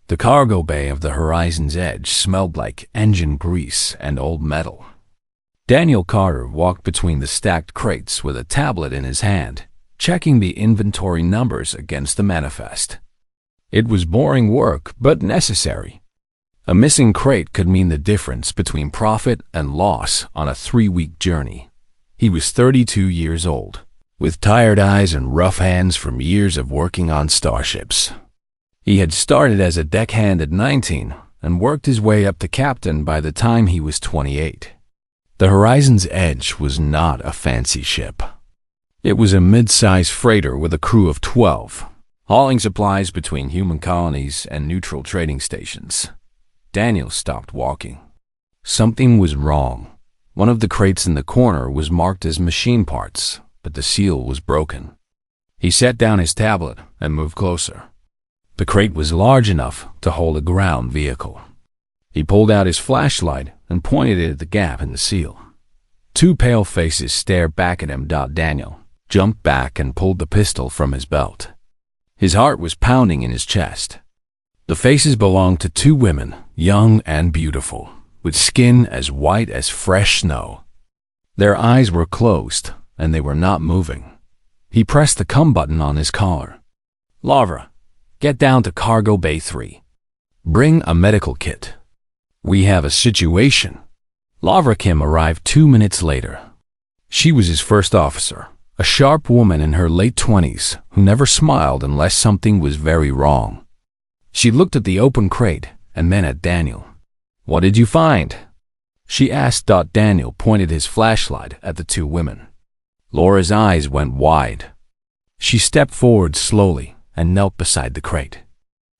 The cargo bay of the Horizon's Edge smelled like engine grease and old metal. Daniel Carter walked between the stacked crates with a tablet in his hand, checking the inventory numbers against the manifest. It was boring work, but necessary. A missing crate could mean the difference between profit and loss on a 3-week journey. He was 32 years old, with tired eyes and rough hands from years of working on starships. He had started as a deckhand at 19 and worked his way up to captain by the time he was 28. The Horizon's Edge was not a fancy ship. It was a mid-size freighter with a crew of 12, hauling supplies between human colonies and neutral trading stations. Daniel stopped walking. Something was wrong. One of the crates in the corner was marked as machine parts, but the seal was broken. He set down his tablet and moved closer. The crate was large enough to hold a ground vehicle. He pulled out his flashlight and pointed it at the gap in the seal. Two pale faces stared back at him. Daniel jumped back and pulled the pistol from his belt. His heart was pounding in his chest. The faces belonged to two women, young and beautiful, with skin as white as fresh snow. Their eyes were closed, and they were not moving. He pressed the come button on his collar. "Lavra, get down to Cargo Bay 3. Bring a medical kit. We have a situation." Lavra Kim arrived 2 minutes later. She was his first officer, a sharp woman in her late 20s who never smiled unless something was very wrong. She looked at the open crate and then at Daniel. "What did you find?" she asked. Daniel pointed his flashlight at the two women. Laura's eyes went wide. She stepped forward slowly and knelt beside the crate.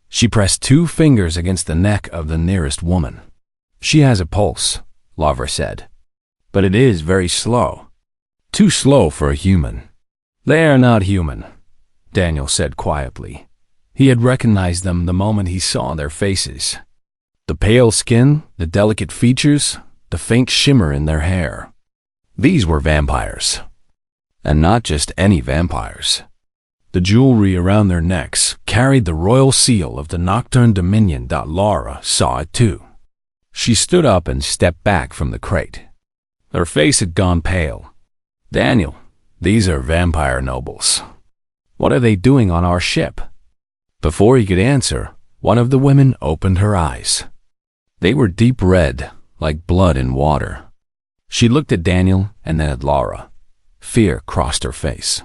She pressed 2 fingers against the neck of the nearest woman. "She has a pulse," Lavra said, "but it is very slow. Too slow for a human." "They are not human," Daniel said quietly. He had recognized them the moment he saw their faces. The pale skin, the delicate features, the faint shimmer in their hair. These were vampires. And not just any vampires. The jewelry around their necks carried the royal seal of the Nocturne Dominion. Laura saw it too. She stood up and stepped back from the crate. Her face had gone pale. "Daniel, these are vampire nobles. What are they doing on our ship?" Before he could answer, one of the women opened her eyes. They were deep red, like blood in water. She looked at Daniel and then at Laura. Fear crossed her face,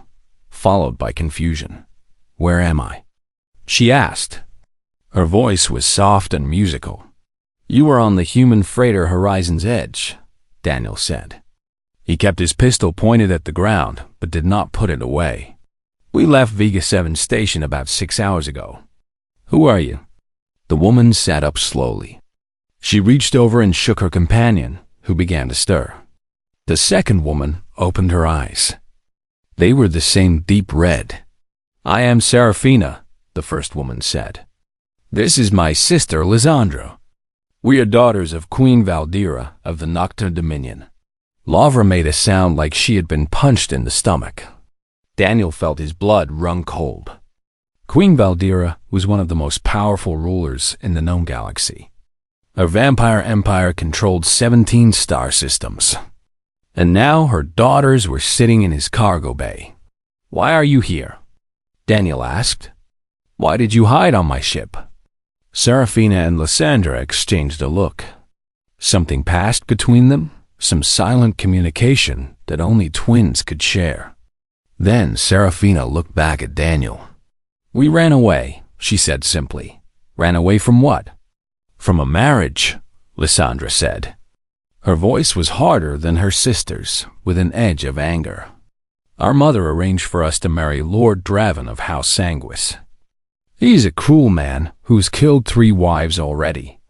followed by confusion. "Where am I?" she asked. Her voice was soft and musical. "You were on the human freighter Horizon's Edge," Daniel said. He kept his pistol pointed at the ground, but did not put it away. "We left Vega 7 station about 6 hours ago. Who are you?" The woman sat up slowly. She reached over and shook her companion, who began to stir. The second woman opened her eyes. They were the same deep red. "I am Serafina," the first woman said. "This is my sister, Lisandro. We are daughters of Queen Valdira of the Nocturne Dominion." Lavra made a sound like she had been punched in the stomach. Daniel felt his blood run cold. Queen Valdira was one of the most powerful rulers in the known galaxy. Her vampire empire controlled 17 star systems. And now her daughters were sitting in his cargo bay. "Why are you here?" Daniel asked. "Why did you hide on my ship?" Serafina and Lysandra exchanged a look. Something passed between them, some silent communication that only twins could share. Then Serafina looked back at Daniel. "We ran away," she said simply. "Ran away from what?" "From a marriage," Lysandra said. Her voice was harder than her sister's, with an edge of anger. "Our mother arranged for us to marry Lord Draven of House Sanguis. He's a cruel man who's killed 3 wives already.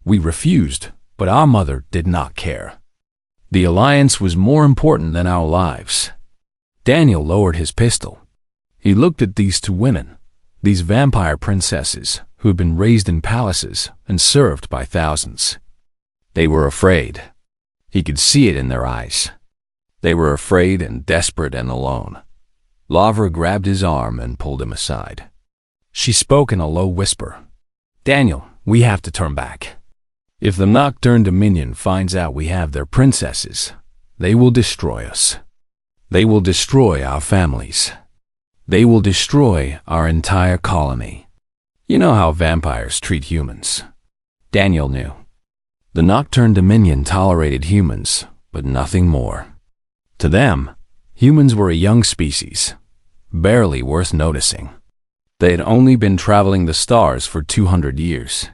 We refused, but our mother did not care. The alliance was more important than our lives." Daniel lowered his pistol. He looked at these 2 women, these vampire princesses who had been raised in palaces and served by thousands. They were afraid. He could see it in their eyes. They were afraid and desperate and alone. Lavra grabbed his arm and pulled him aside. She spoke in a low whisper. Daniel, we have to turn back. If the Nocturne Dominion finds out we have their princesses, they will destroy us. They will destroy our families. They will destroy our entire colony. You know how vampires treat humans. Daniel knew. The Nocturne Dominion tolerated humans, but nothing more. To them, humans were a young species, barely worth noticing. They had only been traveling the stars for 200 years.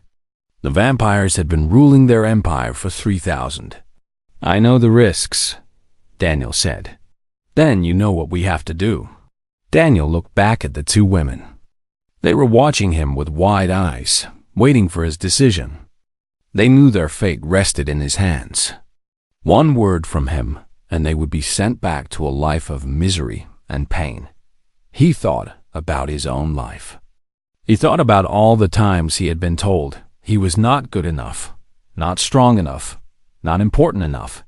The vampires had been ruling their empire for 3,000. I know the risks, Daniel said. Then you know what we have to do. Daniel looked back at the two women. They were watching him with wide eyes, waiting for his decision. They knew their fate rested in his hands. One word from him, and they would be sent back to a life of misery and pain. He thought about his own life. He thought about all the times he had been told he was not good enough, not strong enough, not important enough.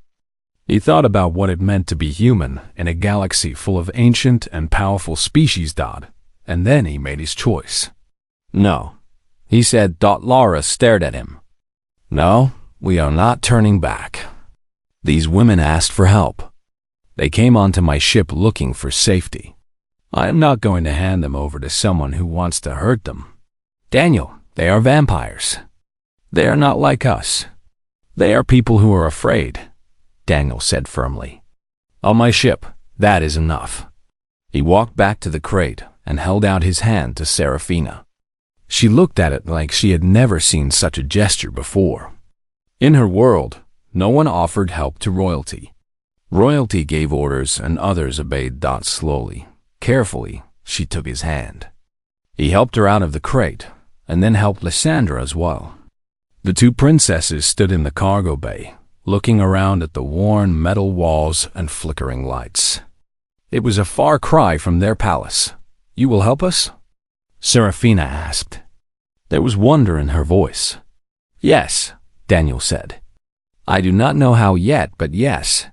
He thought about what it meant to be human in a galaxy full of ancient and powerful species. And then he made his choice. No, he said. Laura stared at him. No, we are not turning back. These women asked for help. They came onto my ship looking for safety. I am not going to hand them over to someone who wants to hurt them. Daniel, they are vampires. They are not like us. They are people who are afraid, Daniel said firmly. On my ship, that is enough. He walked back to the crate and held out his hand to Serafina. She looked at it like she had never seen such a gesture before. In her world, no one offered help to royalty. Royalty gave orders and others obeyed. Slowly, carefully, she took his hand. He helped her out of the crate and then helped Lysandra as well. The two princesses stood in the cargo bay, looking around at the worn metal walls and flickering lights. It was a far cry from their palace. You will help us? Serafina asked. There was wonder in her voice. Yes, Daniel said. I do not know how yet, but yes.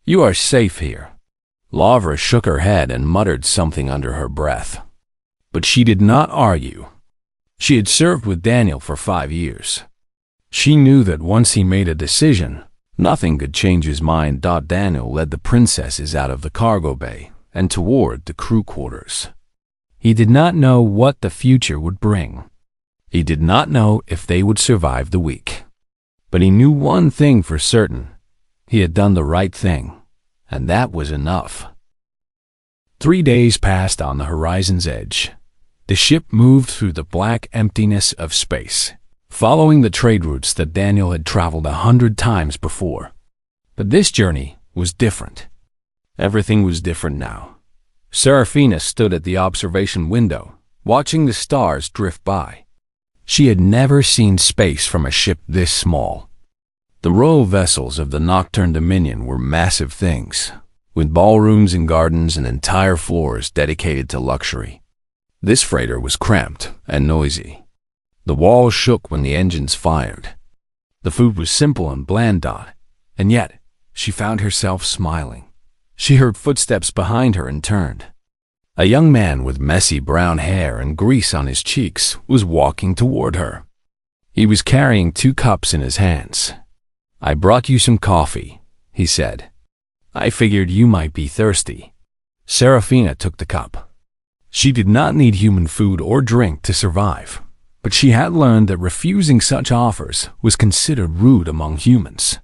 You are safe here. Lavra shook her head and muttered something under her breath. But she did not argue. She had served with Daniel for 5 years. She knew that once he made a decision, nothing could change his mind. Daniel led the princesses out of the cargo bay and toward the crew quarters. He did not know what the future would bring. He did not know if they would survive the week. But he knew one thing for certain. He had done the right thing, and that was enough. 3 days passed on the horizon's edge. The ship moved through the black emptiness of space, following the trade routes that Daniel had traveled 100 times before. But this journey was different. Everything was different now. Serafina stood at the observation window, watching the stars drift by. She had never seen space from a ship this small. The royal vessels of the Nocturne Dominion were massive things, with ballrooms and gardens and entire floors dedicated to luxury. This freighter was cramped and noisy. The walls shook when the engines fired. The food was simple and bland, and yet she found herself smiling. She heard footsteps behind her and turned. A young man with messy brown hair and grease on his cheeks was walking toward her. He was carrying 2 cups in his hands. I brought you some coffee, he said. I figured you might be thirsty. Serafina took the cup. She did not need human food or drink to survive, but she had learned that refusing such offers was considered rude among humans.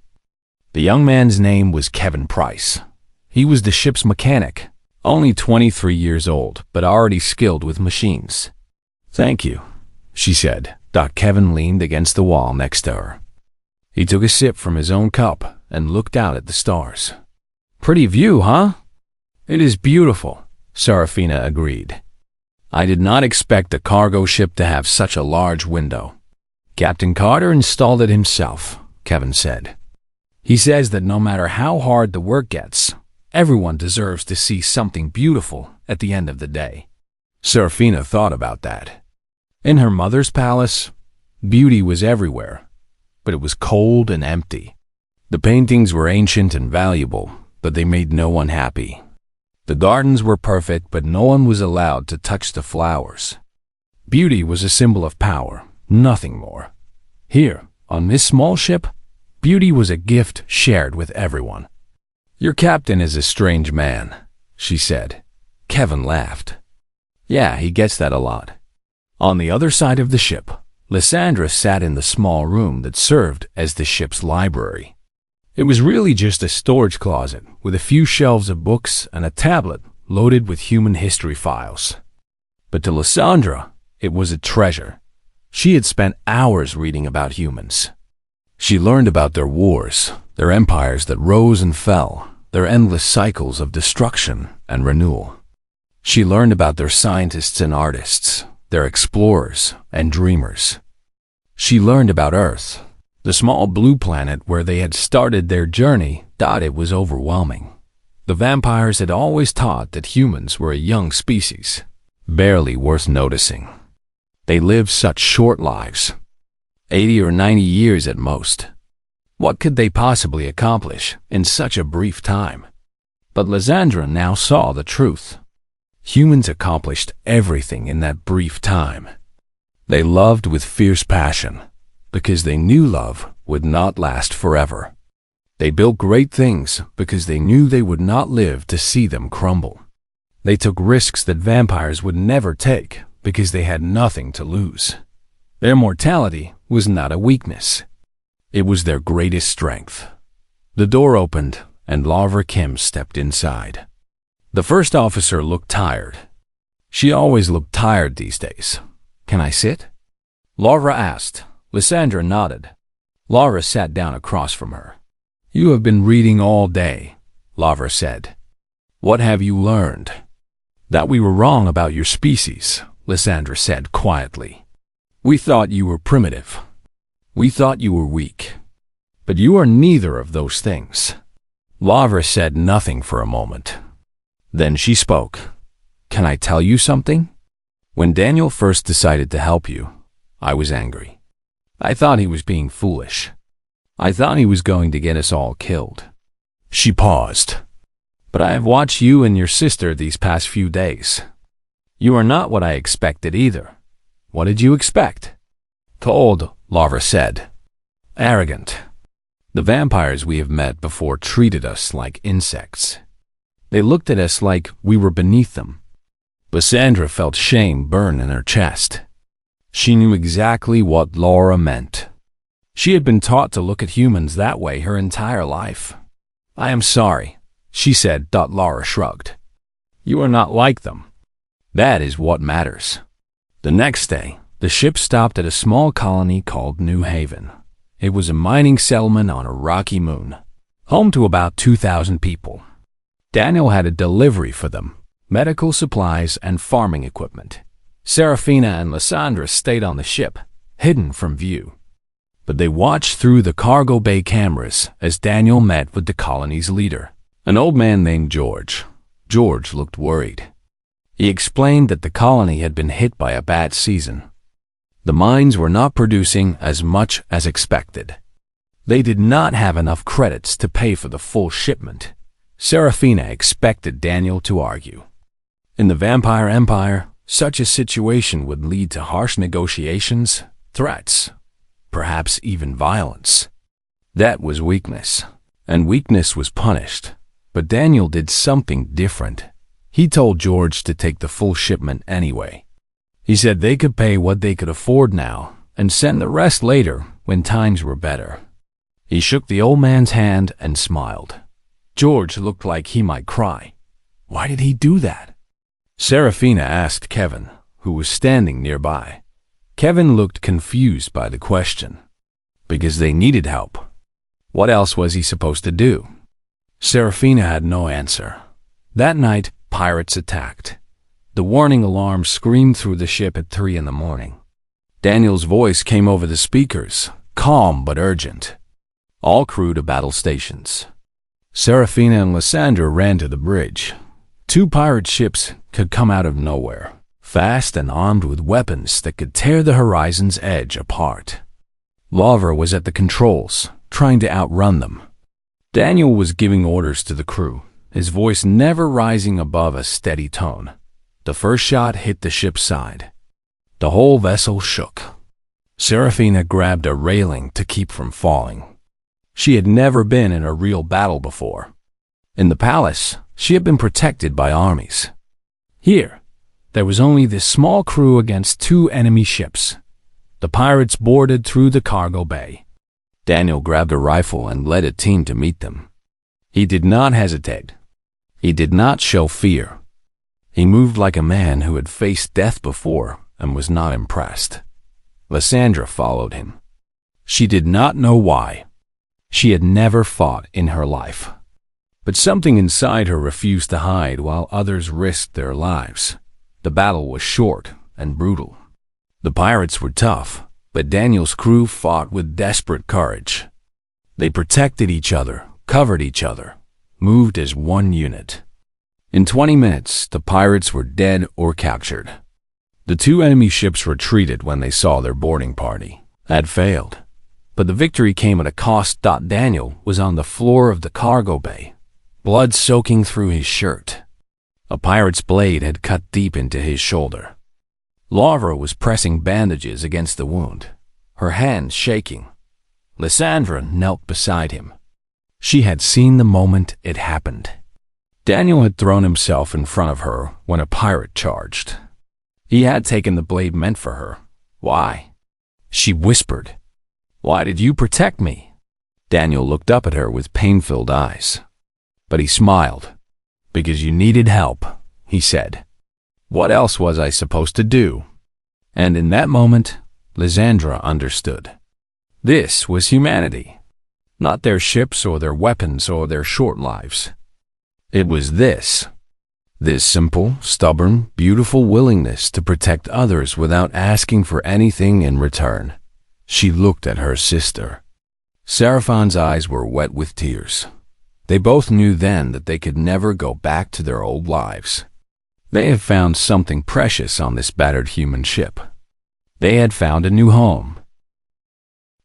The young man's name was Kevin Price. He was the ship's mechanic, only 23 years old, but already skilled with machines. Thank you, she said. Kevin leaned against the wall next to her. He took a sip from his own cup and looked out at the stars. Pretty view, huh? It is beautiful, Serafina agreed. I did not expect a cargo ship to have such a large window. Captain Carter installed it himself, Kevin said. He says that no matter how hard the work gets, everyone deserves to see something beautiful at the end of the day. Serafina thought about that. In her mother's palace, beauty was everywhere, but it was cold and empty. The paintings were ancient and valuable, but they made no one happy. The gardens were perfect, but no one was allowed to touch the flowers. Beauty was a symbol of power, nothing more. Here, on this small ship, beauty was a gift shared with everyone. "Your captain is a strange man," she said. Kevin laughed. "Yeah, he gets that a lot." On the other side of the ship, Lysandra sat in the small room that served as the ship's library. It was really just a storage closet with a few shelves of books and a tablet loaded with human history files. But to Lysandra, it was a treasure. She had spent hours reading about humans. She learned about their wars, their empires that rose and fell, their endless cycles of destruction and renewal. She learned about their scientists and artists, their explorers and dreamers. She learned about Earth, the small blue planet where they had started their journey. It was overwhelming. The vampires had always taught that humans were a young species, barely worth noticing. They lived such short lives, 80 or 90 years at most. What could they possibly accomplish in such a brief time? But Lysandra now saw the truth. Humans accomplished everything in that brief time. They loved with fierce passion, because they knew love would not last forever. They built great things because they knew they would not live to see them crumble. They took risks that vampires would never take because they had nothing to lose. Their mortality was not a weakness. It was their greatest strength. The door opened and Laura Kim stepped inside. The first officer looked tired. She always looked tired these days. "Can I sit?" Laura asked. Lysandra nodded. Laura sat down across from her. "You have been reading all day," Laura said. "What have you learned?" "That we were wrong about your species," Lysandra said quietly. "We thought you were primitive. We thought you were weak. But you are neither of those things." Laura said nothing for a moment. Then she spoke. "Can I tell you something? When Daniel first decided to help you, I was angry. I thought he was being foolish. I thought he was going to get us all killed." She paused. "But I have watched you and your sister these past few days. You are not what I expected either." "What did you expect?" "Cold," Laura said. "Arrogant. The vampires we have met before treated us like insects. They looked at us like we were beneath them." Lysandra felt shame burn in her chest. She knew exactly what Laura meant. She had been taught to look at humans that way her entire life. "I am sorry," she said. Laura shrugged. "You are not like them. That is what matters." The next day, the ship stopped at a small colony called New Haven. It was a mining settlement on a rocky moon, home to about 2,000 people. Daniel had a delivery for them, medical supplies and farming equipment. Serafina and Lysandra stayed on the ship, hidden from view. But they watched through the cargo bay cameras as Daniel met with the colony's leader, an old man named George. George looked worried. He explained that the colony had been hit by a bad season. The mines were not producing as much as expected. They did not have enough credits to pay for the full shipment. Serafina expected Daniel to argue. In the Vampire Empire, such a situation would lead to harsh negotiations, threats, perhaps even violence. That was weakness, and weakness was punished. But Daniel did something different. He told George to take the full shipment anyway. He said they could pay what they could afford now and send the rest later when times were better. He shook the old man's hand and smiled. George looked like he might cry. Why did he do that? Serafina asked Kevin, who was standing nearby. Kevin looked confused by the question. Because they needed help. What else was he supposed to do? Serafina had no answer. That night, pirates attacked. The warning alarm screamed through the ship at 3 in the morning. Daniel's voice came over the speakers, calm but urgent. All crew to battle stations. Serafina and Lysandra ran to the bridge. 2 pirate ships could come out of nowhere, fast and armed with weapons that could tear the horizon's edge apart. Laura was at the controls, trying to outrun them. Daniel was giving orders to the crew, his voice never rising above a steady tone. The first shot hit the ship's side. The whole vessel shook. Serafina grabbed a railing to keep from falling. She had never been in a real battle before. In the palace, she had been protected by armies. Here, there was only this small crew against 2 enemy ships. The pirates boarded through the cargo bay. Daniel grabbed a rifle and led a team to meet them. He did not hesitate. He did not show fear. He moved like a man who had faced death before and was not impressed. Lysandra followed him. She did not know why. She had never fought in her life. But something inside her refused to hide while others risked their lives. The battle was short and brutal. The pirates were tough, but Daniel's crew fought with desperate courage. They protected each other, covered each other, moved as one unit. In 20 minutes, the pirates were dead or captured. The 2 enemy ships retreated when they saw their boarding party had failed. But the victory came at a cost. Daniel was on the floor of the cargo bay, blood soaking through his shirt. A pirate's blade had cut deep into his shoulder. Laura was pressing bandages against the wound, her hands shaking. Lysandra knelt beside him. She had seen the moment it happened. Daniel had thrown himself in front of her when a pirate charged. He had taken the blade meant for her. Why? She whispered. Why did you protect me? Daniel looked up at her with pain-filled eyes. But he smiled. Because you needed help, he said. What else was I supposed to do? And in that moment, Lysandra understood. This was humanity. Not their ships or their weapons or their short lives. It was this simple, stubborn, beautiful willingness to protect others without asking for anything in return. She looked at her sister. Seraphine's eyes were wet with tears. They both knew then that they could never go back to their old lives. They had found something precious on this battered human ship. They had found a new home.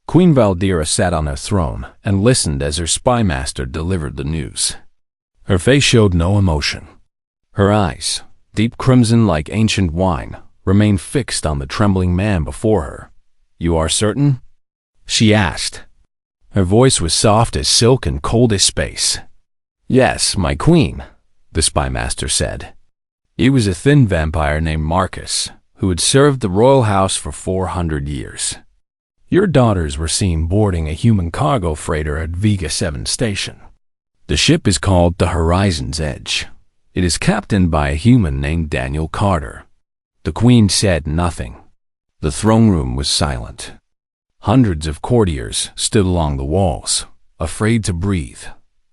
Queen Valdira sat on her throne and listened as her spy master delivered the news. Her face showed no emotion. Her eyes, deep crimson like ancient wine, remained fixed on the trembling man before her. You are certain? She asked. Her voice was soft as silk and cold as space. Yes, my queen, the spy master said. He was a thin vampire named Marcus, who had served the royal house for 400 years. Your daughters were seen boarding a human cargo freighter at Vega 7 Station. The ship is called the Horizon's Edge. It is captained by a human named Daniel Carter. The queen said nothing. The throne room was silent. Hundreds of courtiers stood along the walls, afraid to breathe,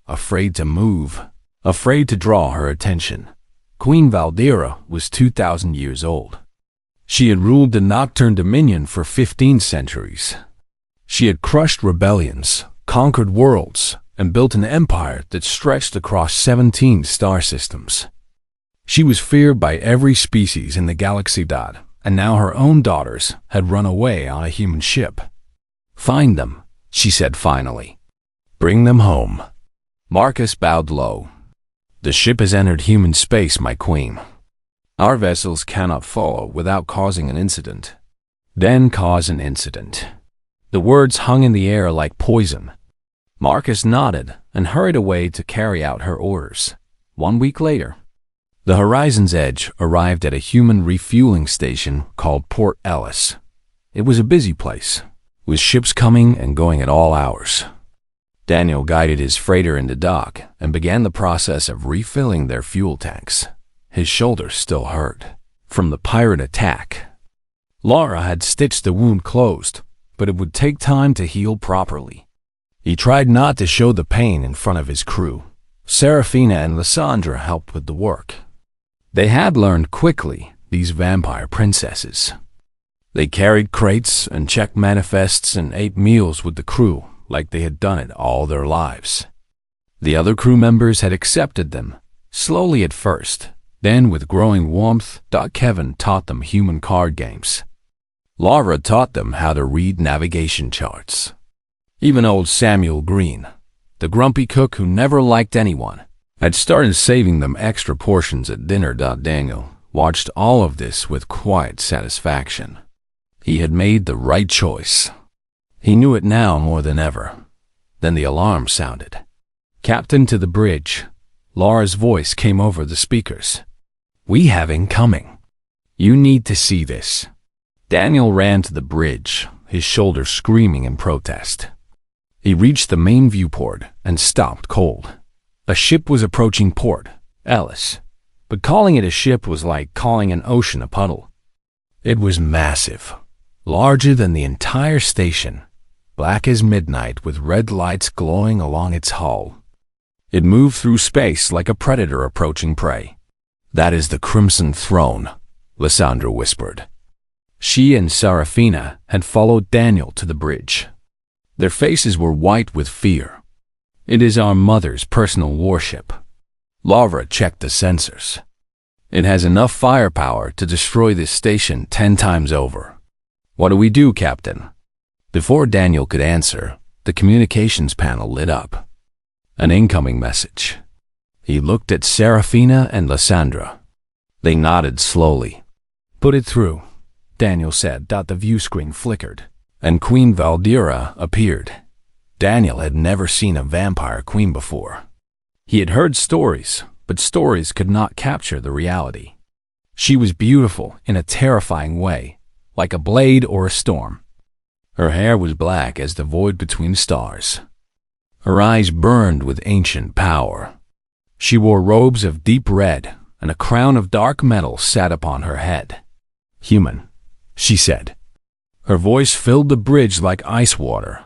afraid to move, afraid to draw her attention. Queen Valdira was 2,000 years old. She had ruled the Nocturne Dominion for 15 centuries. She had crushed rebellions, conquered worlds, and built an empire that stretched across 17 star systems. She was feared by every species in the galaxy. And now her own daughters had run away on a human ship. Find them, she said finally. Bring them home. Marcus bowed low. The ship has entered human space, my queen. Our vessels cannot follow without causing an incident. Then cause an incident. The words hung in the air like poison. Marcus nodded and hurried away to carry out her orders. 1 week later, the Horizon's Edge arrived at a human refueling station called Port Ellis. It was a busy place, with ships coming and going at all hours. Daniel guided his freighter into dock and began the process of refilling their fuel tanks. His shoulders still hurt from the pirate attack. Laura had stitched the wound closed, but it would take time to heal properly. He tried not to show the pain in front of his crew. Serafina and Lysandra helped with the work. They had learned quickly, these vampire princesses. They carried crates and checked manifests and ate meals with the crew like they had done it all their lives. The other crew members had accepted them, slowly at first, then with growing warmth. Kevin taught them human card games. Laura taught them how to read navigation charts. Even old Samuel Green, the grumpy cook who never liked anyone, had started saving them extra portions at dinner. Daniel watched all of this with quiet satisfaction. He had made the right choice. He knew it now more than ever. Then the alarm sounded. "Captain to the bridge." Laura's voice came over the speakers. "We have incoming. You need to see this." Daniel ran to the bridge, his shoulders screaming in protest. He reached the main viewport and stopped cold. A ship was approaching port, Alice, but calling it a ship was like calling an ocean a puddle. It was massive, larger than the entire station, black as midnight with red lights glowing along its hull. It moved through space like a predator approaching prey. "That is the Crimson Throne," Lysandra whispered. She and Serafina had followed Daniel to the bridge. Their faces were white with fear. "It is our mother's personal warship." Laura checked the sensors. "It has enough firepower to destroy this station 10 times over." "What do we do, Captain?" Before Daniel could answer, the communications panel lit up. An incoming message. He looked at Serafina and Lysandra. They nodded slowly. "Put it through," Daniel said. The view screen flickered, and Queen Valdira appeared. Daniel had never seen a vampire queen before. He had heard stories, but stories could not capture the reality. She was beautiful in a terrifying way, like a blade or a storm. Her hair was black as the void between stars. Her eyes burned with ancient power. She wore robes of deep red, and a crown of dark metal sat upon her head. "Human," she said. Her voice filled the bridge like ice water.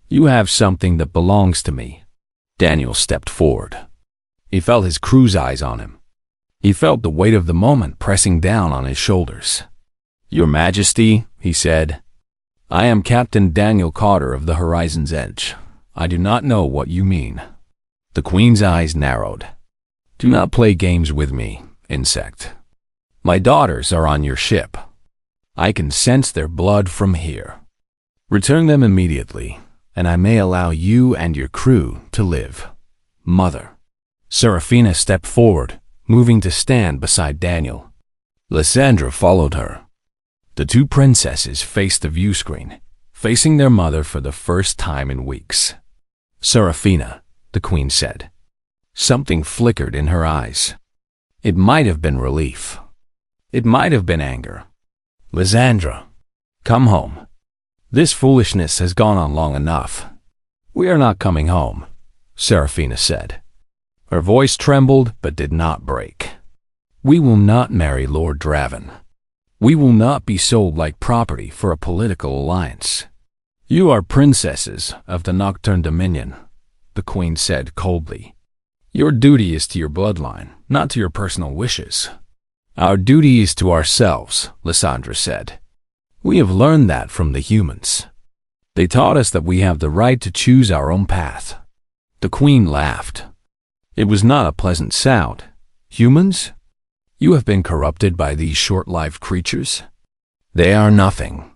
"You have something that belongs to me." Daniel stepped forward. He felt his crew's eyes on him. He felt the weight of the moment pressing down on his shoulders. "Your Majesty," he said, "I am Captain Daniel Carter of the Horizon's Edge. I do not know what you mean." The Queen's eyes narrowed. "Do not play games with me, insect. My daughters are on your ship. I can sense their blood from here. Return them immediately, and I may allow you and your crew to live. Mother." Serafina stepped forward, moving to stand beside Daniel. Lysandra followed her. The two princesses faced the view screen, facing their mother for the first time in weeks. "Serafina," the Queen said. Something flickered in her eyes. It might have been relief. It might have been anger. "Lysandra, come home. This foolishness has gone on long enough." "We are not coming home," Serafina said. Her voice trembled but did not break. "We will not marry Lord Draven. We will not be sold like property for a political alliance. You are princesses of the Nocturne Dominion," the Queen said coldly. "Your duty is to your bloodline, not to your personal wishes." "Our duty is to ourselves," Lysandra said. "We have learned that from the humans. They taught us that we have the right to choose our own path." The Queen laughed. It was not a pleasant sound. "Humans? You have been corrupted by these short-lived creatures? They are nothing.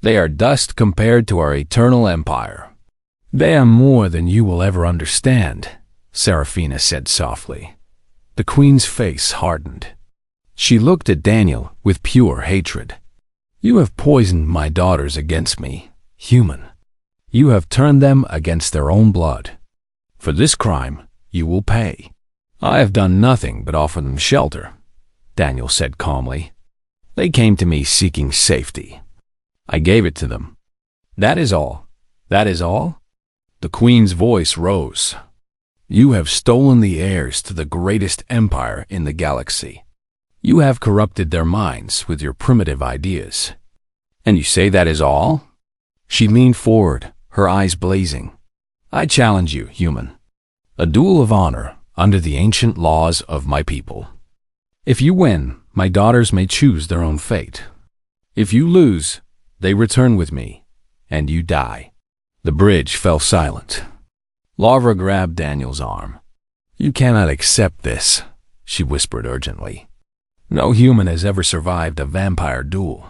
They are dust compared to our eternal empire." "They are more than you will ever understand," Serafina said softly. The Queen's face hardened. She looked at Daniel with pure hatred. "You have poisoned my daughters against me, human. You have turned them against their own blood. For this crime, you will pay." "I have done nothing but offer them shelter," Daniel said calmly. "They came to me seeking safety. I gave it to them. That is all. That is all?" The Queen's voice rose. "You have stolen the heirs to the greatest empire in the galaxy. You have corrupted their minds with your primitive ideas. And you say that is all?" She leaned forward, her eyes blazing. "I challenge you, human. A duel of honor under the ancient laws of my people. If you win, my daughters may choose their own fate. If you lose, they return with me, and you die." The bridge fell silent. Laura grabbed Daniel's arm. "You cannot accept this," she whispered urgently. "No human has ever survived a vampire duel.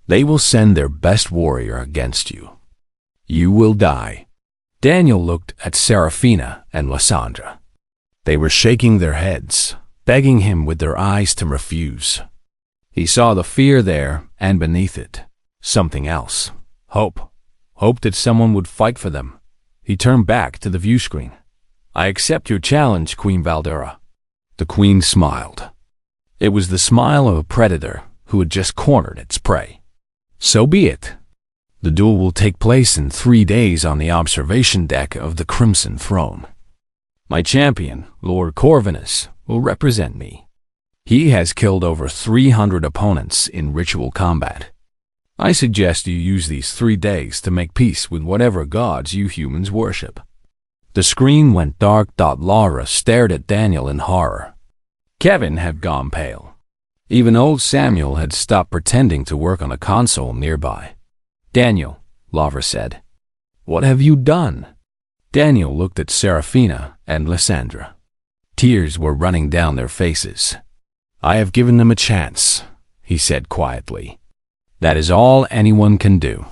They will send their best warrior against you. You will die." Daniel looked at Serafina and Lysandra. They were shaking their heads, begging him with their eyes to refuse. He saw the fear there and beneath it. Something else. Hope. Hope that someone would fight for them. He turned back to the view screen. I accept your challenge, Queen Valdera. The queen smiled. It was the smile of a predator who had just cornered its prey. So be it. The duel will take place in 3 days on the observation deck of the Crimson Throne. My champion, Lord Corvinus, will represent me. He has killed over 300 opponents in ritual combat. I suggest you use these 3 days to make peace with whatever gods you humans worship. The screen went dark. Laura stared at Daniel in horror. Kevin had gone pale. Even old Samuel had stopped pretending to work on a console nearby. Daniel, Laura said, what have you done? Daniel looked at Serafina and Lysandra. Tears were running down their faces. I have given them a chance, he said quietly. That is all anyone can do.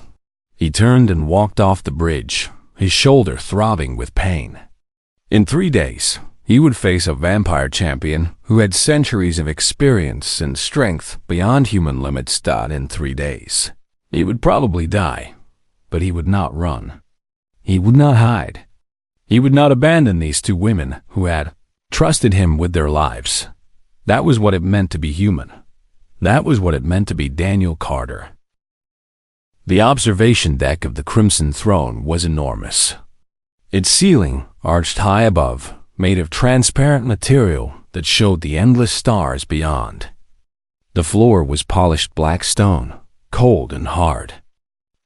He turned and walked off the bridge, his shoulder throbbing with pain. In 3 days, he would face a vampire champion who had centuries of experience and strength beyond human limits. In 3 days, he would probably die, but he would not run. He would not hide. He would not abandon these 2 women who had trusted him with their lives. That was what it meant to be human. That was what it meant to be Daniel Carter. The observation deck of the Crimson Throne was enormous. Its ceiling, arched high above, made of transparent material that showed the endless stars beyond. The floor was polished black stone, cold and hard.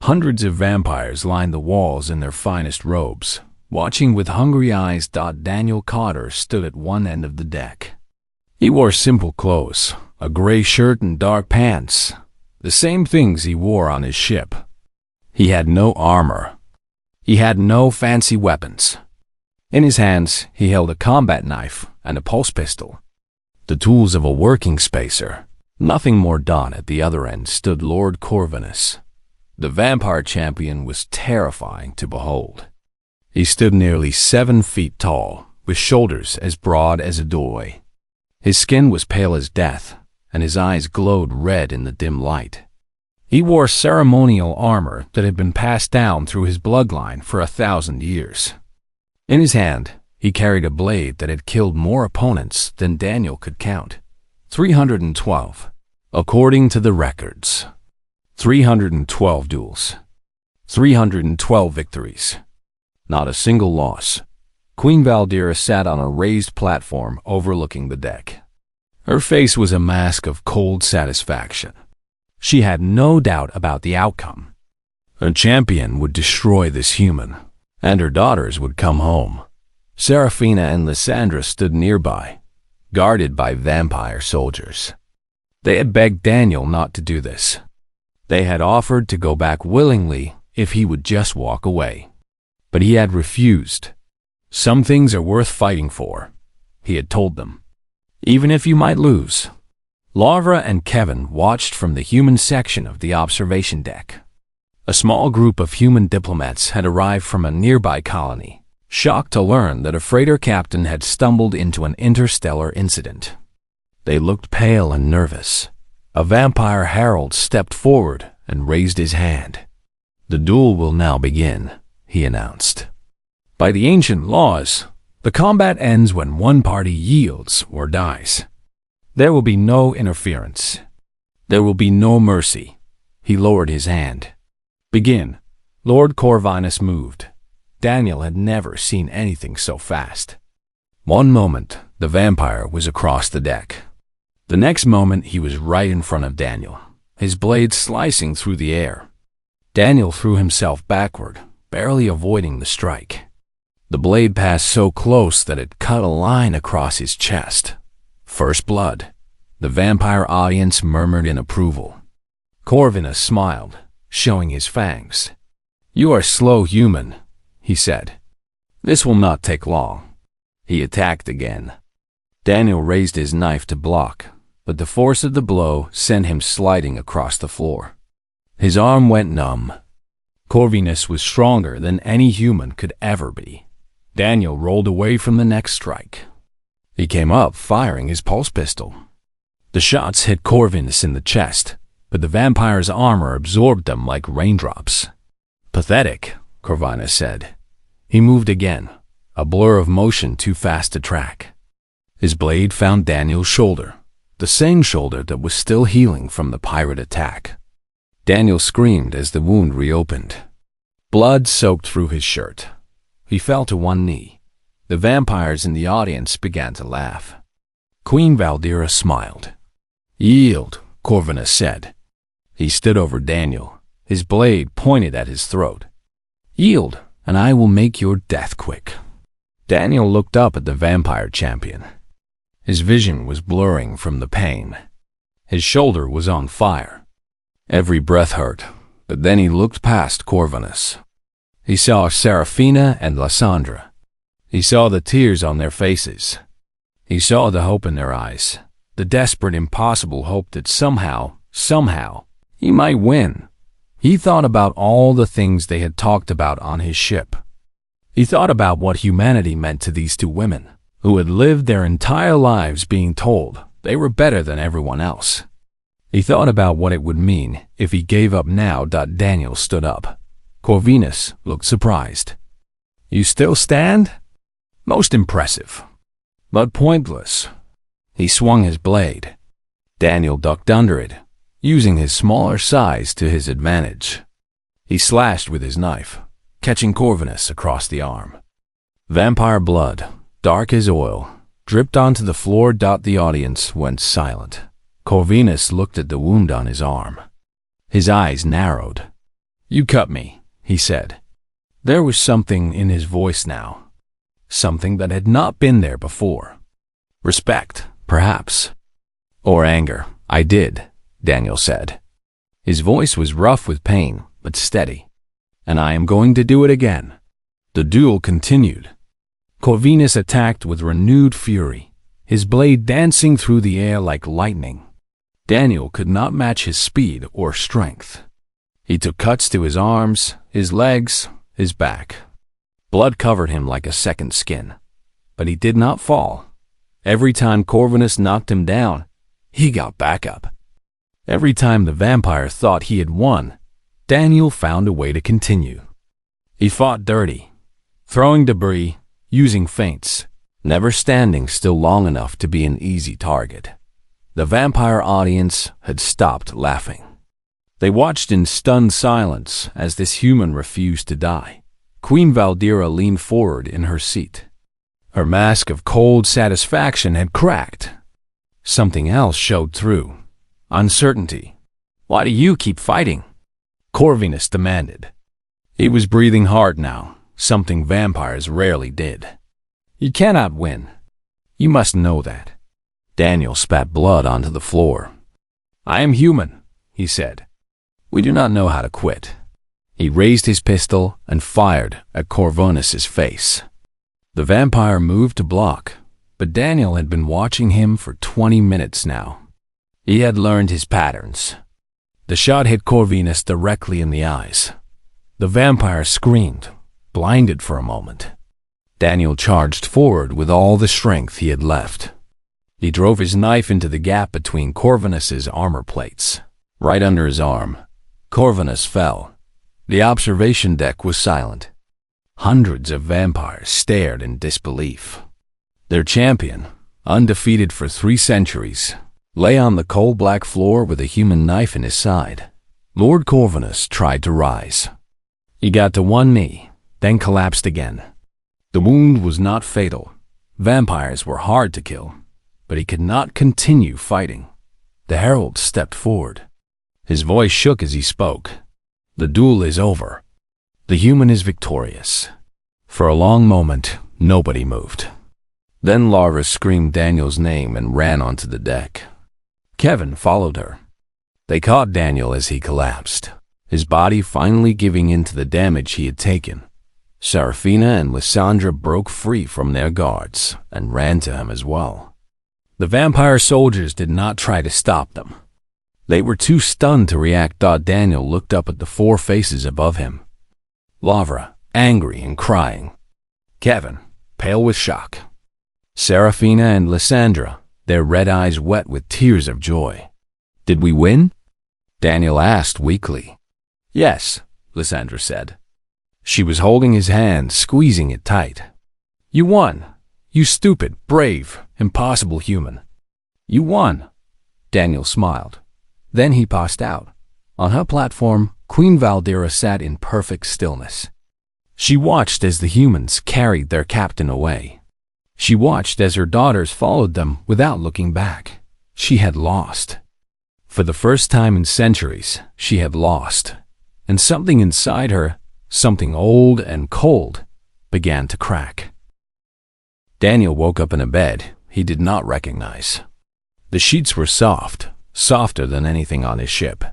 Hundreds of vampires lined the walls in their finest robes, watching with hungry eyes. Daniel Carter stood at one end of the deck. He wore simple clothes, a gray shirt and dark pants, the same things he wore on his ship. He had no armor. He had no fancy weapons. In his hands, he held a combat knife and a pulse pistol, the tools of a working spacer. Nothing more. At the other end stood Lord Corvinus. The vampire champion was terrifying to behold. He stood nearly 7 feet tall, with shoulders as broad as a doorway. His skin was pale as death, and his eyes glowed red in the dim light. He wore ceremonial armor that had been passed down through his bloodline for 1,000 years. In his hand, he carried a blade that had killed more opponents than Daniel could count. 312, according to the records. 312 duels. 312 victories. Not a single loss. Queen Valdera sat on a raised platform overlooking the deck. Her face was a mask of cold satisfaction. She had no doubt about the outcome. Her champion would destroy this human, and her daughters would come home. Serafina and Lysandra stood nearby, guarded by vampire soldiers. They had begged Daniel not to do this. They had offered to go back willingly if he would just walk away. But he had refused. Some things are worth fighting for, he had told them, even if you might lose. Laura and Kevin watched from the human section of the observation deck. A small group of human diplomats had arrived from a nearby colony, shocked to learn that a freighter captain had stumbled into an interstellar incident. They looked pale and nervous. A vampire herald stepped forward and raised his hand. The duel will now begin, he announced. By the ancient laws, the combat ends when one party yields or dies. There will be no interference. There will be no mercy. He lowered his hand. Begin. Lord Corvinus moved. Daniel had never seen anything so fast. One moment, the vampire was across the deck. The next moment, he was right in front of Daniel, his blade slicing through the air. Daniel threw himself backward, barely avoiding the strike. The blade passed so close that it cut a line across his chest. First blood. The vampire audience murmured in approval. Corvinus smiled, showing his fangs. You are slow human, he said. This will not take long. He attacked again. Daniel raised his knife to block, but the force of the blow sent him sliding across the floor. His arm went numb. Corvinus was stronger than any human could ever be. Daniel rolled away from the next strike. He came up, firing his pulse pistol. The shots hit Corvinus in the chest, but the vampire's armor absorbed them like raindrops. "Pathetic," Corvinus said. He moved again, a blur of motion too fast to track. His blade found Daniel's shoulder, the same shoulder that was still healing from the pirate attack. Daniel screamed as the wound reopened. Blood soaked through his shirt. He fell to one knee. The vampires in the audience began to laugh. Queen Valdira smiled. "Yield," Corvinus said. He stood over Daniel, his blade pointed at his throat. "Yield, and I will make your death quick." Daniel looked up at the vampire champion. His vision was blurring from the pain. His shoulder was on fire. Every breath hurt, but then he looked past Corvinus. He saw Serafina and Lysandra. He saw the tears on their faces. He saw the hope in their eyes, the desperate, impossible hope that somehow, he might win. He thought about all the things they had talked about on his ship. He thought about what humanity meant to these two women, who had lived their entire lives being told they were better than everyone else. He thought about what it would mean if he gave up now. Daniel stood up. Corvinus looked surprised. "You still stand?" "Most impressive, but pointless." He swung his blade. Daniel ducked under it, using his smaller size to his advantage. He slashed with his knife, catching Corvinus across the arm. Vampire blood, dark as oil, dripped onto the floor. The audience went silent. Corvinus looked at the wound on his arm. His eyes narrowed. "You cut me," he said. There was something in his voice now, something that had not been there before. Respect, perhaps. Or anger. "I did," Daniel said. His voice was rough with pain, but steady. "And I am going to do it again." The duel continued. Corvinus attacked with renewed fury, his blade dancing through the air like lightning. Daniel could not match his speed or strength. He took cuts to his arms, his legs, his back. Blood covered him like a second skin. But he did not fall. Every time Corvinus knocked him down, he got back up. Every time the vampire thought he had won, Daniel found a way to continue. He fought dirty, throwing debris, using feints, never standing still long enough to be an easy target. The vampire audience had stopped laughing. They watched in stunned silence as this human refused to die. Queen Valdira leaned forward in her seat. Her mask of cold satisfaction had cracked. Something else showed through. Uncertainty. "Why do you keep fighting?" Corvinus demanded. He was breathing hard now, something vampires rarely did. "You cannot win. You must know that." Daniel spat blood onto the floor. "I am human," he said. "We do not know how to quit." He raised his pistol and fired at Corvinus's face. The vampire moved to block, but Daniel had been watching him for 20 minutes now. He had learned his patterns. The shot hit Corvinus directly in the eyes. The vampire screamed, blinded for a moment. Daniel charged forward with all the strength he had left. He drove his knife into the gap between Corvinus's armor plates, right under his arm. Corvinus fell. The observation deck was silent. Hundreds of vampires stared in disbelief. Their champion, undefeated for 3 centuries, lay on the coal-black floor with a human knife in his side. Lord Corvinus tried to rise. He got to one knee, then collapsed again. The wound was not fatal. Vampires were hard to kill, but he could not continue fighting. The herald stepped forward. His voice shook as he spoke. "The duel is over. The human is victorious." For a long moment, nobody moved. Then Lara screamed Daniel's name and ran onto the deck. Kevin followed her. They caught Daniel as he collapsed, his body finally giving in to the damage he had taken. Serafina and Lysandra broke free from their guards and ran to him as well. The vampire soldiers did not try to stop them. They were too stunned to react. Daniel looked up at the 4 faces above him. Lavra, angry and crying. Kevin, pale with shock. Serafina and Lysandra, their red eyes wet with tears of joy. "Did we win?" Daniel asked weakly. Yes, Lysandra said. She was holding his hand, squeezing it tight. You won. You stupid, brave, impossible human. You won. Daniel smiled. Then he passed out. On her platform, Queen Valdira sat in perfect stillness. She watched as the humans carried their captain away. She watched as her daughters followed them without looking back. She had lost. For the first time in centuries, she had lost. And something inside her, something old and cold, began to crack. Daniel woke up in a bed he did not recognize. The sheets were soft, softer than anything on his ship.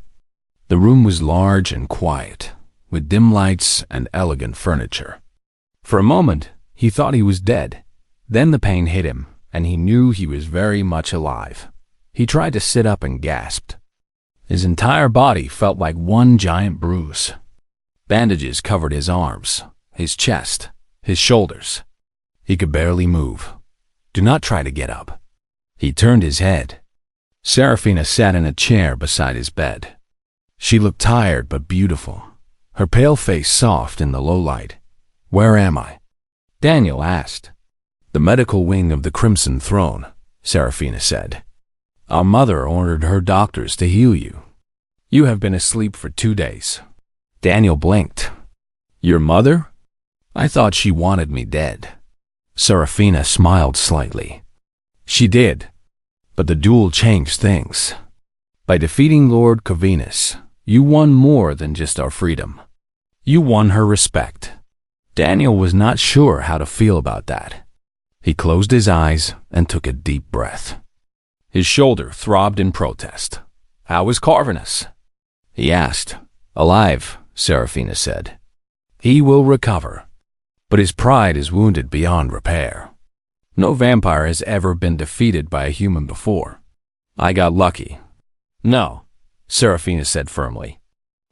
The room was large and quiet, with dim lights and elegant furniture. For a moment, he thought he was dead. Then the pain hit him, and he knew he was very much alive. He tried to sit up and gasped. His entire body felt like one giant bruise. Bandages covered his arms, his chest, his shoulders. He could barely move. Do not try to get up. He turned his head. Serafina sat in a chair beside his bed. She looked tired but beautiful, her pale face soft in the low light. Where am I? Daniel asked. The medical wing of the Crimson Throne, Serafina said. Our mother ordered her doctors to heal you. You have been asleep for 2 days. Daniel blinked. Your mother? I thought she wanted me dead. Serafina smiled slightly. She did, but the duel changed things. By defeating Lord Corvinus, you won more than just our freedom. You won her respect. Daniel was not sure how to feel about that. He closed his eyes and took a deep breath. His shoulder throbbed in protest. How is Corvinus? He asked. Alive, Serafina said. He will recover, but his pride is wounded beyond repair. No vampire has ever been defeated by a human before. I got lucky. No, Serafina said firmly.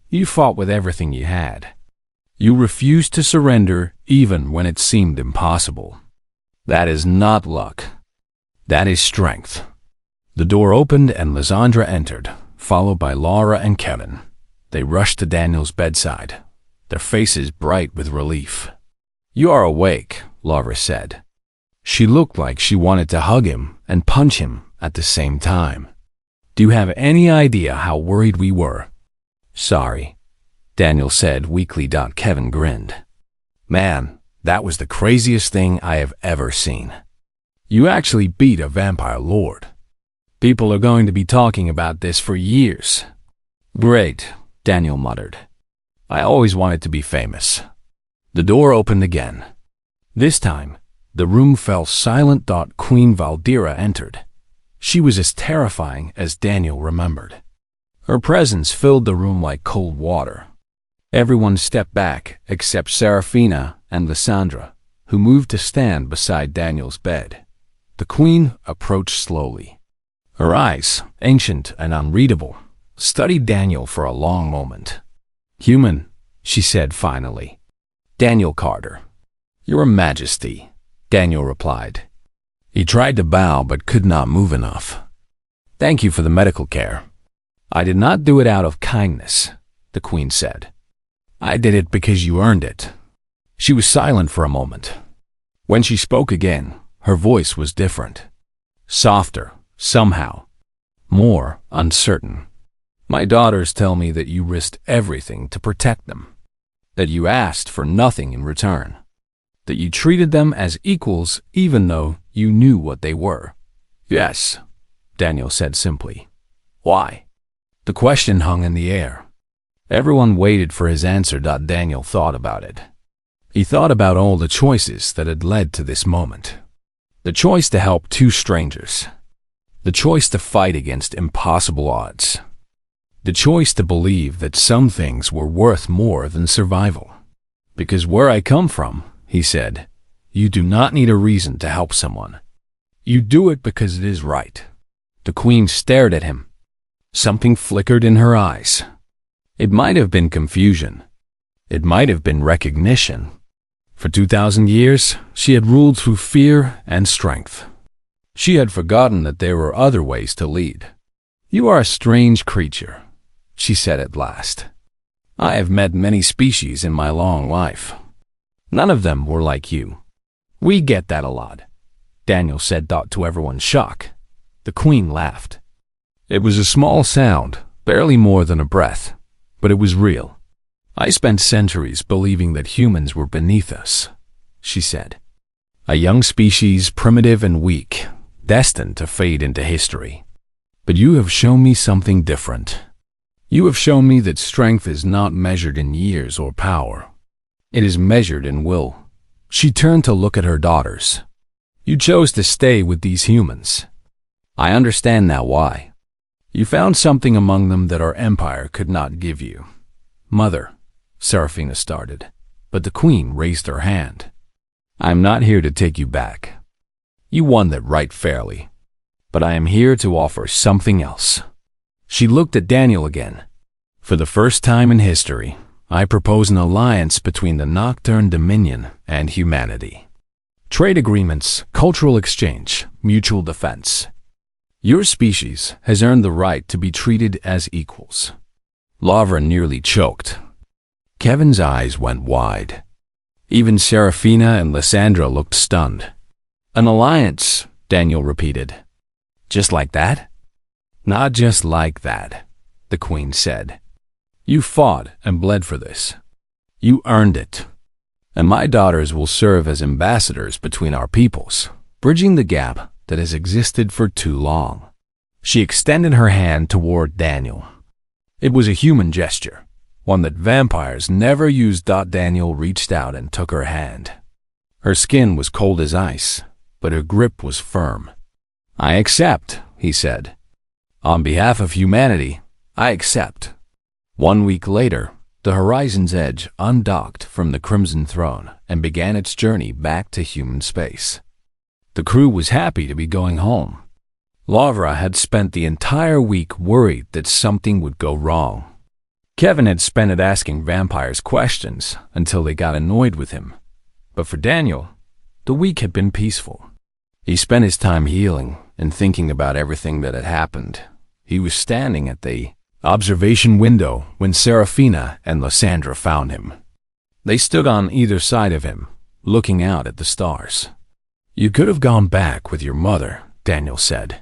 You fought with everything you had. You refused to surrender even when it seemed impossible. That is not luck. That is strength. The door opened and Lysandra entered, followed by Laura and Kevin. They rushed to Daniel's bedside, their faces bright with relief. You are awake, Laura said. She looked like she wanted to hug him and punch him at the same time. Do you have any idea how worried we were? Sorry, Daniel said weakly. Kevin grinned. Man, that was the craziest thing I have ever seen. You actually beat a vampire lord. People are going to be talking about this for years. Great, Daniel muttered. I always wanted to be famous. The door opened again. This time, the room fell silent. Queen Valdira entered. She was as terrifying as Daniel remembered. Her presence filled the room like cold water. Everyone stepped back except Serafina and Lysandra, who moved to stand beside Daniel's bed. The queen approached slowly. Her eyes, ancient and unreadable, studied Daniel for a long moment. Human, she said finally. Daniel Carter. Your Majesty, Daniel replied. He tried to bow but could not move enough. Thank you for the medical care. I did not do it out of kindness, the queen said. I did it because you earned it. She was silent for a moment. When she spoke again, her voice was different. Softer, somehow. More uncertain. My daughters tell me that you risked everything to protect them. That you asked for nothing in return. That you treated them as equals even though you knew what they were. Yes, Daniel said simply. Why? The question hung in the air. Everyone waited for his answer. Daniel thought about it. He thought about all the choices that had led to this moment. The choice to help 2 strangers. The choice to fight against impossible odds. The choice to believe that some things were worth more than survival. Because where I come from, he said, you do not need a reason to help someone. You do it because it is right. The queen stared at him. Something flickered in her eyes. It might have been confusion. It might have been recognition. For 2,000 years, she had ruled through fear and strength. She had forgotten that there were other ways to lead. You are a strange creature. she said at last. I have met many species in my long life. None of them were like you. We get that a lot, Daniel said to everyone's shock. The Queen laughed. It was a small sound, barely more than a breath, but it was real. I spent centuries believing that humans were beneath us, she said. A young species, primitive and weak, destined to fade into history. But you have shown me something different. You have shown me that strength is not measured in years or power. It is measured in will. She turned to look at her daughters. You chose to stay with these humans. I understand now why. You found something among them that our empire could not give you. Mother, Seraphina started, but the Queen raised her hand. I'm not here to take you back. You won that right fairly. But I am here to offer something else. She looked at Daniel again. For the first time in history, I propose an alliance between the Nocturne Dominion and humanity. Trade agreements, cultural exchange, mutual defense. Your species has earned the right to be treated as equals. Lavra nearly choked. Kevin's eyes went wide. Even Seraphina and Lysandra looked stunned. An alliance, Daniel repeated. Just like that? Not just like that, the Queen said. You fought and bled for this. You earned it. And my daughters will serve as ambassadors between our peoples, bridging the gap that has existed for too long. She extended her hand toward Daniel. It was a human gesture, one that vampires never used. Daniel reached out and took her hand. Her skin was cold as ice, but her grip was firm. I accept, he said. On behalf of humanity, I accept. 1 week later, the Horizon's Edge undocked from the Crimson Throne and began its journey back to human space. The crew was happy to be going home. Lavra had spent the entire week worried that something would go wrong. Kevin had spent it asking vampires questions until they got annoyed with him. But for Daniel, the week had been peaceful. He spent his time healing and thinking about everything that had happened. He was standing at the observation window when Seraphina and Lysandra found him. They stood on either side of him, looking out at the stars. You could have gone back with your mother, Daniel said.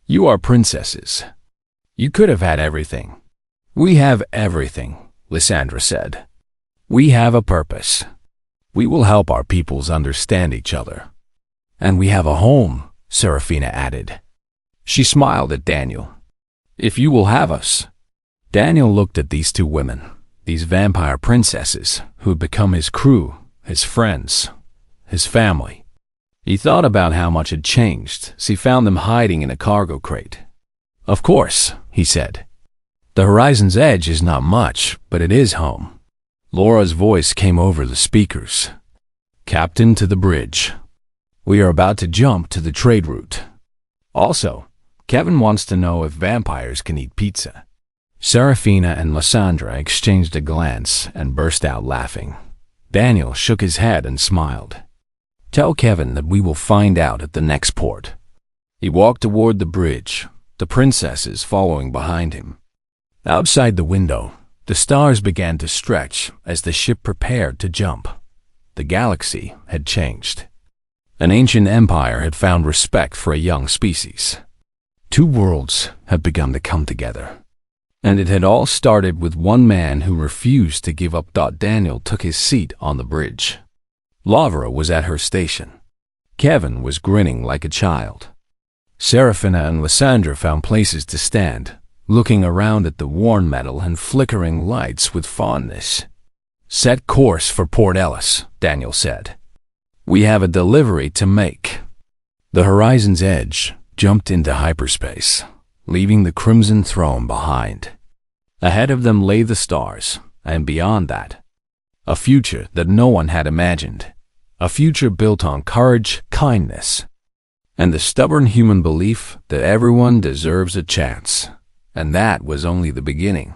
You are princesses. You could have had everything. We have everything, Lysandra said. We have a purpose. We will help our peoples understand each other. And we have a home, Seraphina added. She smiled at Daniel. If you will have us. Daniel looked at these two women, these vampire princesses who had become his crew, his friends, his family. He thought about how much had changed as he found them hiding in a cargo crate. Of course, he said. The Horizon's Edge is not much, but it is home. Laura's voice came over the speakers. Captain to the bridge. We are about to jump to the trade route. Also, Kevin wants to know if vampires can eat pizza. Seraphina and Lysandra exchanged a glance and burst out laughing. Daniel shook his head and smiled. Tell Kevin that we will find out at the next port. He walked toward the bridge, the princesses following behind him. Outside the window, the stars began to stretch as the ship prepared to jump. The galaxy had changed. An ancient empire had found respect for a young species. Two worlds had begun to come together. And it had all started with one man who refused to give up. Daniel took his seat on the bridge. Lavra was at her station. Kevin was grinning like a child. Seraphina and Lysandra found places to stand, looking around at the worn metal and flickering lights with fondness. Set course for Port Ellis, Daniel said. We have a delivery to make. The Horizon's Edge jumped into hyperspace, leaving the Crimson Throne behind. Ahead of them lay the stars, and beyond that, a future that no one had imagined. A future built on courage, kindness, and the stubborn human belief that everyone deserves a chance. And that was only the beginning.